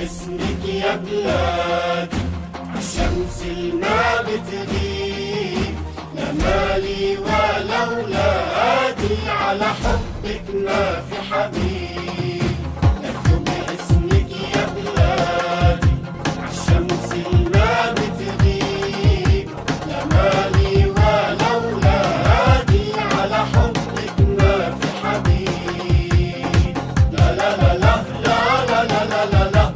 اسمك يا بلادي عالشمس ما بتغيب، لا مالي ولا ولادي على حبك ما في حبيب. اكتب اسمك يا بلادي عالشمس ما بتغيب، لا مالي ولا ولادي على حبك ما في حبيب. لا لا لا لا لا لا لا لا لا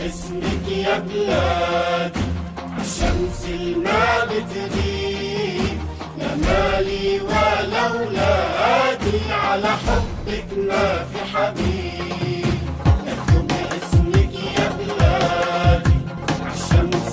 اسمك يا بلادي عالشمس ما بتغيب، لا مالي ولا ولادي على حبك ما في حبيب. اكتب اسمك يا بلادي عالشمس